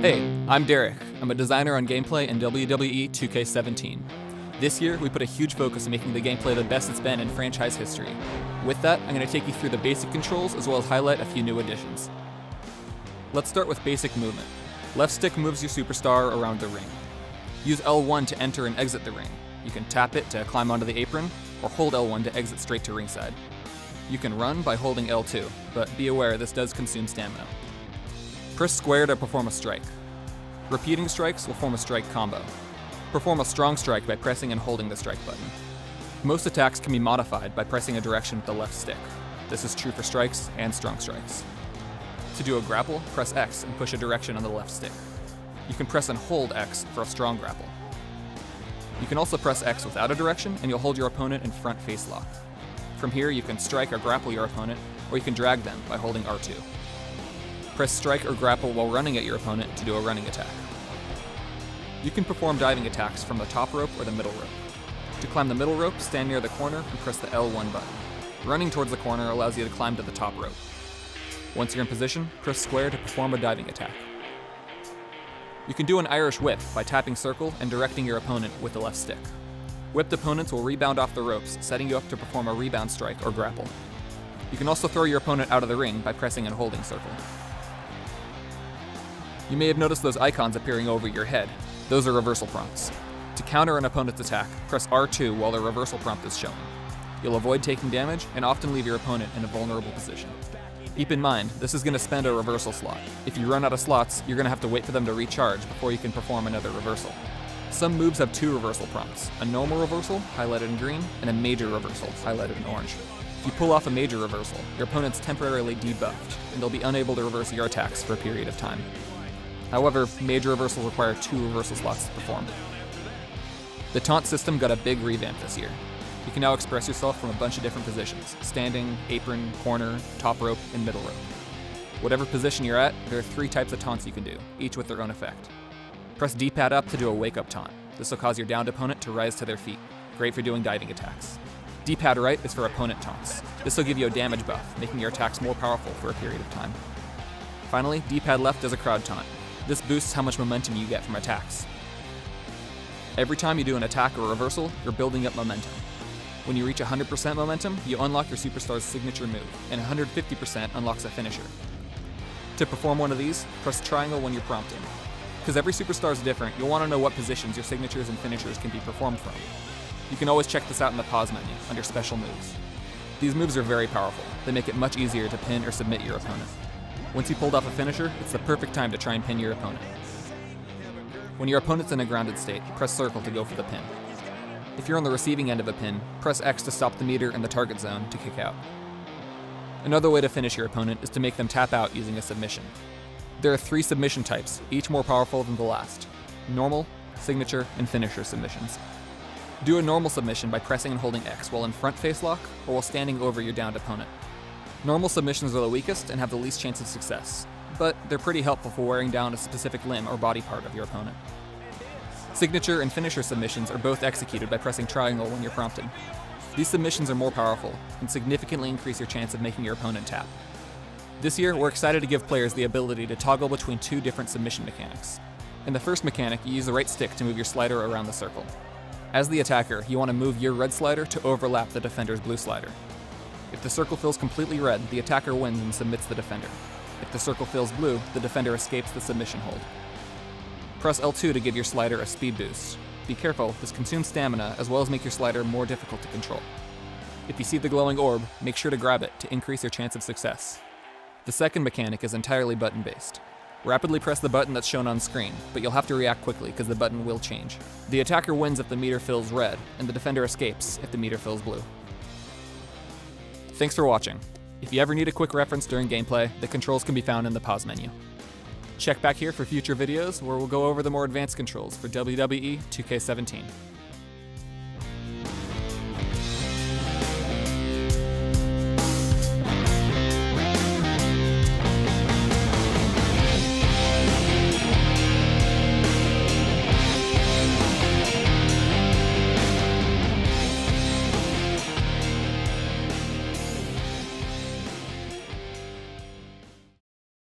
Hey, I'm Derek. I'm a designer on gameplay in WWE 2K17. This year, we put a huge focus on making the gameplay the best it's been in franchise history. With that, I'm going to take you through the basic controls as well as highlight a few new additions. Let's start with basic movement. Left stick moves your superstar around the ring. Use L1 to enter and exit the ring. You can tap it to climb onto the apron, or hold L1 to exit straight to ringside. You can run by holding L2, but be aware this does consume stamina. Press square to perform a strike. Repeating strikes will form a strike combo. Perform a strong strike by pressing and holding the strike button. Most attacks can be modified by pressing a direction with the left stick. This is true for strikes and strong strikes. To do a grapple, press X and push a direction on the left stick. You can press and hold X for a strong grapple. You can also press X without a direction and you'll hold your opponent in front face lock. From here you can strike or grapple your opponent, or you can drag them by holding R2. Press strike or grapple while running at your opponent to do a running attack. You can perform diving attacks from the top rope or the middle rope. To climb the middle rope, stand near the corner and press the L1 button. Running towards the corner allows you to climb to the top rope. Once you're in position, press square to perform a diving attack. You can do an Irish whip by tapping circle and directing your opponent with the left stick. Whipped opponents will rebound off the ropes, setting you up to perform a rebound strike or grapple. You can also throw your opponent out of the ring by pressing and holding circle. You may have noticed those icons appearing over your head. Those are reversal prompts. To counter an opponent's attack, press R2 while the reversal prompt is shown. You'll avoid taking damage and often leave your opponent in a vulnerable position. Keep in mind, this is going to spend a reversal slot. If you run out of slots, you're going to have to wait for them to recharge before you can perform another reversal. Some moves have two reversal prompts, a normal reversal, highlighted in green, and a major reversal, highlighted in orange. If you pull off a major reversal, your opponent's temporarily debuffed, and they'll be unable to reverse your attacks for a period of time. However, major reversals require two reversal slots to perform. The taunt system got a big revamp this year. You can now express yourself from a bunch of different positions: standing, apron, corner, top rope, and middle rope. Whatever position you're at, there are 3 types of taunts you can do, each with their own effect. Press D-pad up to do a wake-up taunt. This will cause your downed opponent to rise to their feet. Great for doing diving attacks. D-pad right is for opponent taunts. This will give you a damage buff, making your attacks more powerful for a period of time. Finally, D-pad left does a crowd taunt. This boosts how much momentum you get from attacks. Every time you do an attack or reversal, you're building up momentum. When you reach 100% momentum, you unlock your superstar's signature move, and 150% unlocks a finisher. To perform one of these, press triangle when you're prompted. Because every superstar is different, you'll want to know what positions your signatures and finishers can be performed from. You can always check this out in the pause menu, under special moves. These moves are very powerful. They make it much easier to pin or submit your opponent. Once you pulled off a finisher, it's the perfect time to try and pin your opponent. When your opponent's in a grounded state, press circle to go for the pin. If you're on the receiving end of a pin, press X to stop the meter in the target zone to kick out. Another way to finish your opponent is to make them tap out using a submission. There are 3 submission types, each more powerful than the last: normal, signature, and finisher submissions. Do a normal submission by pressing and holding X while in front face lock or while standing over your downed opponent. Normal submissions are the weakest and have the least chance of success, but they're pretty helpful for wearing down a specific limb or body part of your opponent. Signature and finisher submissions are both executed by pressing triangle when you're prompted. These submissions are more powerful and significantly increase your chance of making your opponent tap. This year, we're excited to give players the ability to toggle between 2 different submission mechanics. In the first mechanic, you use the right stick to move your slider around the circle. As the attacker, you want to move your red slider to overlap the defender's blue slider. If the circle fills completely red, the attacker wins and submits the defender. If the circle fills blue, the defender escapes the submission hold. Press L2 to give your slider a speed boost. Be careful, this consumes stamina as well as make your slider more difficult to control. If you see the glowing orb, make sure to grab it to increase your chance of success. The second mechanic is entirely button-based. Rapidly press the button that's shown on screen, but you'll have to react quickly because the button will change. The attacker wins if the meter fills red, and the defender escapes if the meter fills blue. Thanks for watching. If you ever need a quick reference during gameplay, the controls can be found in the pause menu. Check back here for future videos where we'll go over the more advanced controls for WWE 2K17.